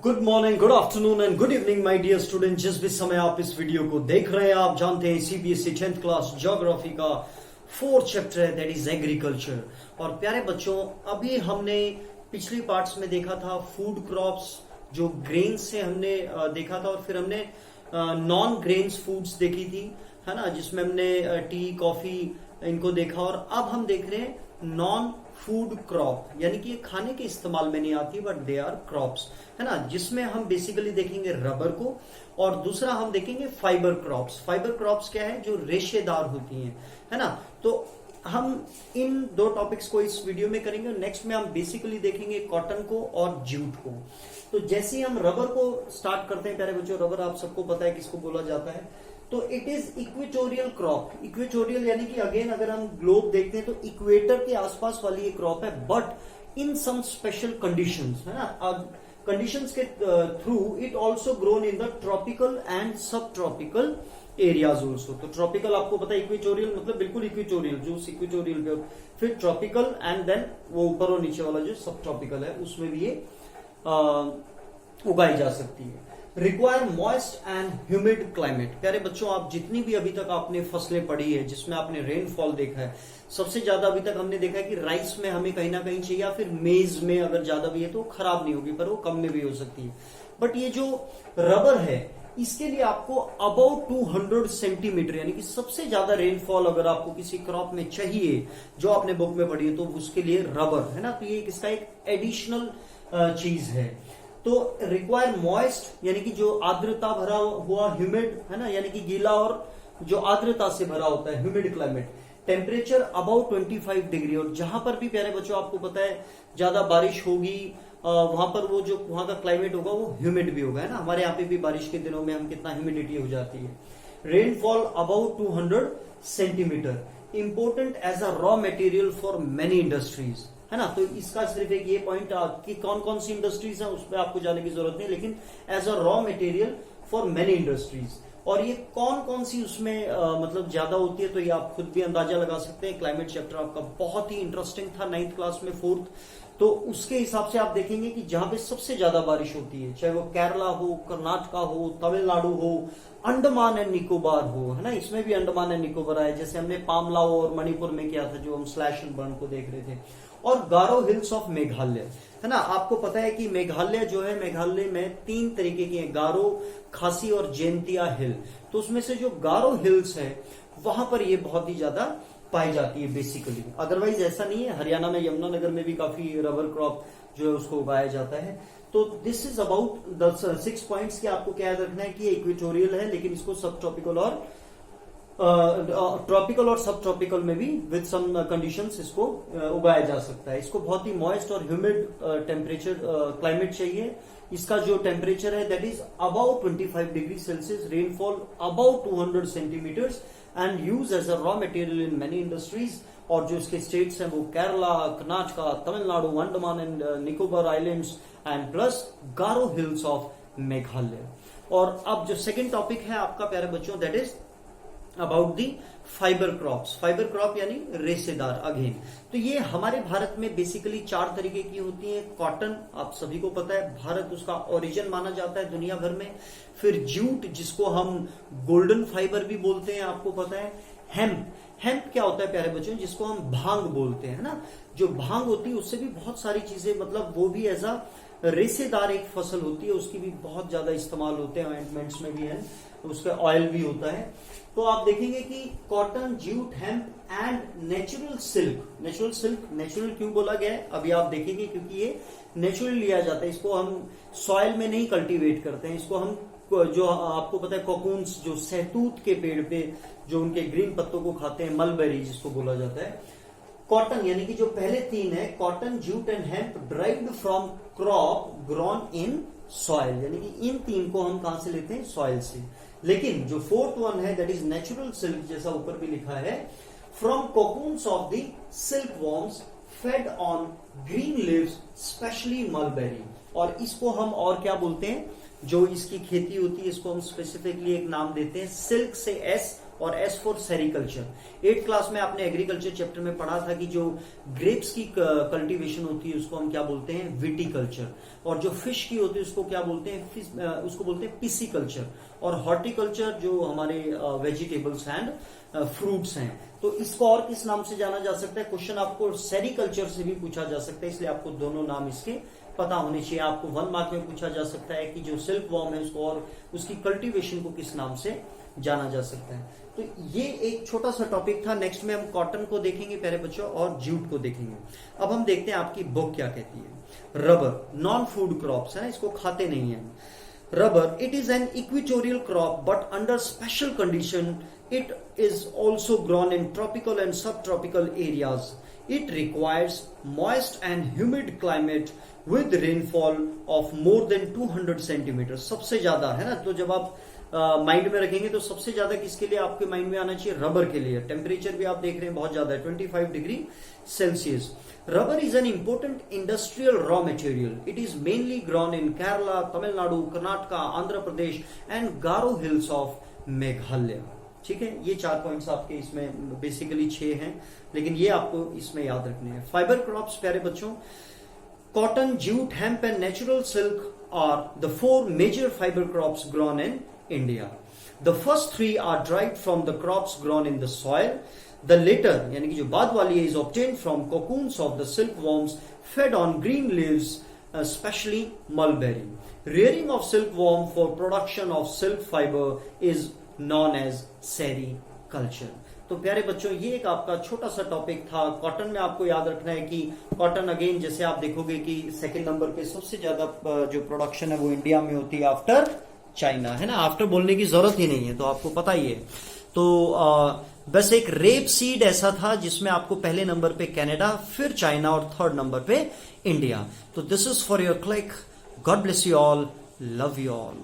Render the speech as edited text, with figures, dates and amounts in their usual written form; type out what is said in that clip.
Good morning, good afternoon and good evening my dear student. जिस भी समय आप इस वीडियो को देख रहे हैं, आप जानते हैं सीबीएसई 10th क्लास ज्योग्राफी का 4th चैप्टर है, दैट इज एग्रीकल्चर। और प्यारे बच्चों, अभी हमने पिछली पार्ट्स में देखा था फूड क्रॉप्स, जो ग्रेन्स से हमने देखा था, और फिर हमने नॉन ग्रेन्स फूड्स देखी थी, है ना, जिसमें हमने टी कॉफी इनको देखा। और अब हम देख रहे हैं नॉन फूड क्रॉप, यानी कि ये खाने के इस्तेमाल में नहीं आती बट दे आर क्रॉप्स, है ना, जिसमें हम बेसिकली देखेंगे रबर को, और दूसरा हम देखेंगे फाइबर क्रॉप्स। फाइबर क्रॉप्स क्या है? जो रेशेदार होती हैं, है ना। तो हम इन दो टॉपिक्स को इस वीडियो में करेंगे। नेक्स्ट में हम बेसिकली देखेंगे कॉटन को और जूट को। तो जैसे ही हम रबर को स्टार्ट करते हैं प्यारे बच्चों, रबर आप सबको पता है किसको बोला जाता है, तो it is equatorial crop. Equatorial यानी कि अगेन अगर हम ग्लोब देखते हैं तो इक्वेटर के आसपास वाली ये क्रॉप है, but in some special conditions, है ना, कंडीशंस के through it also grown in the tropical and subtropical areas also. तो ट्रॉपिकल आपको पता है, इक्वेटोरियल मतलब बिल्कुल इक्वेटोरियल, जो इक्वेटोरियल पे, फिर ट्रॉपिकल एंड देन वो ऊपर और नीचे वाला जो सब ट्रॉपिकल है उसमें भी ये उगाई जा सकती है। Require moist and humid climate. प्यारे बच्चों, आप जितनी भी अभी तक आपने फसलें पढ़ी है जिसमें आपने रेनफॉल देखा है, सबसे ज्यादा अभी तक हमने देखा है कि राइस में हमें कहीं ना कहीं चाहिए, या फिर मेज में अगर ज्यादा भी है तो खराब नहीं होगी, पर वो कम में भी हो सकती है। बट ये जो रबर है, इसके लिए आपको अबाउट 200 सेंटीमीटर, यानी कि सबसे ज्यादा रेनफॉल अगर आपको किसी क्रॉप में चाहिए जो आपने बुक में पढ़ी है, तो उसके लिए रबर, है ना। तो ये इसका एक एडिशनल चीज है। तो रिक्वायर मॉइस्ट यानी कि जो आर्द्रता भरा हुआ, ह्यूमिड, है ना, यानी कि गीला और जो आर्द्रता से भरा होता है, humid climate. Temperature about 25 degree, और जहां पर भी प्यारे बच्चों आपको पता है ज्यादा बारिश होगी, वहां पर वो जो वहां का क्लाइमेट होगा वो ह्यूमिड भी होगा, है ना। हमारे यहाँ पे भी बारिश के दिनों में हम कितना ह्यूमिडिटी हो जाती है। Rainfall about 200 centimetre. Important as a raw material for many industries, है ना। तो इसका सिर्फ एक ये पॉइंट कि कौन कौन सी इंडस्ट्रीज है उस पर आपको जाने की जरूरत नहीं, लेकिन as a raw material for many industries. और ये कौन कौन सी उसमें मतलब ज्यादा होती है, तो ये आप खुद भी अंदाजा लगा सकते हैं। क्लाइमेट चैप्टर आपका बहुत ही इंटरेस्टिंग था 9th क्लास में, 4th, तो उसके हिसाब से आप देखेंगे कि जहां पे सबसे ज्यादा बारिश होती है, चाहे वो केरला हो, कर्नाटका हो, तमिलनाडु हो, अंडमान एंड निकोबार हो, है ना, इसमें भी अंडमान एंड निकोबार है, जैसे हमने पामलाओ और मणिपुर में किया था, जो हम स्लैश एंड बर्न को देख रहे थे। और गारो हिल्स ऑफ मेघालय, है ना। आपको पता है कि मेघालय जो है, मेघालय में 3 तरीके की है, गारो, खासी और जैंतिया हिल। तो उसमें से जो गारो हिल्स है वहां पर ये बहुत ही ज्यादा पाई जाती है बेसिकली। अदरवाइज ऐसा नहीं है, हरियाणा में यमुनानगर में भी काफी रबर क्रॉप जो है उसको उगाया जाता है। तो this is about the 6 points की आपको क्या याद रखना है कि इक्वेटोरियल है, लेकिन इसको सब ट्रॉपिकल और ट्रॉपिकल और सब ट्रॉपिकल में भी विद सम कंडीशंस इसको उगाया जा सकता है। इसको बहुत ही मॉइस्ट और ह्यूमिड टेम्परेचर क्लाइमेट चाहिए। इसका जो टेम्परेचर है that is about 25 degree Celsius, rainfall about 200 centimetres, and use as a raw material in many industries. और जो इसके स्टेट्स हैं वो Kerala, Karnataka, Tamil Nadu, Andaman and Nicobar islands, and plus Garo hills of Meghalaya. और अब जो सेकेंड टॉपिक है आपका प्यारे बच्चों, that is about the fibre crops. Fibre crop यानी रेशेदार अगेन। तो ये हमारे भारत में बेसिकली 4 तरीके की होती है। कॉटन, आप सभी को पता है, भारत उसका ओरिजिन माना जाता है दुनिया भर में। फिर जूट, जिसको हम गोल्डन फाइबर भी बोलते हैं, आपको पता है। हेम्प, हेम्प क्या होता है प्यारे बच्चों, जिसको हम भांग बोलते हैं, ना। जो भांग होती है उससे भी बहुत सारी चीजें, मतलब वो भी एज अ रेशेदार एक फसल होती है, उसकी भी बहुत ज्यादा इस्तेमाल होते हैं, ऑइंटमेंट्स में भी है, उसका ऑयल भी होता है। तो आप देखेंगे कि cotton, jute, hemp and natural silk. Natural silk natural क्यों बोला गया है अभी आप देखेंगे, क्योंकि ये नेचुरल लिया जाता है, इसको हम सॉइल में नहीं कल्टीवेट करते हैं। इसको हम, जो आपको पता है, कोकून्स, जो सहतूत के पेड़ पे जो उनके ग्रीन पत्तों को खाते हैं, मलबेरी जिसको बोला जाता है। कॉटन यानी कि जो पहले 3 है, cotton, jute and hemp, derived from crop grown in soil, यानी कि इन 3 को हम कहां से लेते हैं? सॉइल से। लेकिन जो 4th वन है दैट इज नेचुरल सिल्क, जैसा ऊपर भी लिखा है, from cocoons of the silk worms fade on green leaves, specially mulberry. और इसको हम और क्या बोलते हैं, जो इसकी खेती होती है, इसको हम स्पेसिफिकली एक नाम देते हैं, सिल्क से S और S for sericulture. 8th class में आपने एग्रीकल्चर चैप्टर में पढ़ा था कि जो ग्रेप्स की कल्टीवेशन होती है उसको हम क्या बोलते हैं, विटीकल्चर, और जो फिश की होती है उसको क्या बोलते हैं, उसको बोलते हैं पिसीकल्चर, और हॉर्टिकल्चर जो हमारे वेजिटेबल्स एंड फ्रूट्स हैं। तो इसको और किस नाम से जाना जा सकता है, क्वेश्चन आपको सेरिकल्चर से भी पूछा जा सकता है, इसलिए आपको दोनों नाम इसके पता होने चाहिए। आपको 1 मार्क में पूछा जा सकता है कि जो सिल्क वॉर्म है उसको और उसकी कल्टीवेशन को किस नाम से जाना जा सकता है। तो ये एक छोटा सा टॉपिक था। नेक्स्ट में हम कॉटन को देखेंगे प्यारे बच्चों और जूट को देखेंगे। अब हम देखते हैं आपकी बुक क्या कहती है। रबर नॉन फूड क्रॉप्स है, इसको खाते नहीं है। Rubber, it is an equatorial crop but under special condition it is also grown in tropical and subtropical areas. It requires moist and humid climate with rainfall of more than 200 centimeters. सबसे ज्यादा है ना, तो जब आप mind में रखेंगे तो सबसे ज्यादा किसके लिए आपके माइंड में आना चाहिए, रबर के लिए। टेम्परेचर भी आप देख रहे हैं बहुत ज्यादा है, 25 degree Celsius. Rubber is an important industrial raw material. It is mainly grown in Kerala, Tamil Nadu, Karnataka, Andhra Pradesh and Garo Hills of Meghalaya. ठीक है, ये 4 पॉइंट्स आपके इसमें बेसिकली 6 हैं, लेकिन ये आपको इसमें याद रखने हैं। फाइबर क्रॉप्स प्यारे बच्चों, cotton, jute, hemp and natural silk are the 4 major fibre crops grown in India. The first 3 are derived from the crops grown in the soil. The later, यानी कि जो बाद वाली है, is obtained from cocoons of the silkworms fed on green leaves, especially mulberry. Rearing of silkworm for production of silk fiber is known as sericulture. तो प्यारे बच्चों ये एक आपका छोटा सा टॉपिक था। कॉटन में आपको याद रखना है कि कॉटन अगेन जैसे आप देखोगे कि 2nd नंबर पे सबसे ज्यादा जो प्रोडक्शन है वो इंडिया में होती है आफ्टर चाइना, है ना। आफ्टर बोलने की जरूरत ही नहीं है, तो आपको पता ही है। तो बस एक रेप सीड ऐसा था जिसमें आपको पहले नंबर पे कनाडा, फिर चाइना और 3rd नंबर पे इंडिया। तो this is for your click. God bless you all, love you all.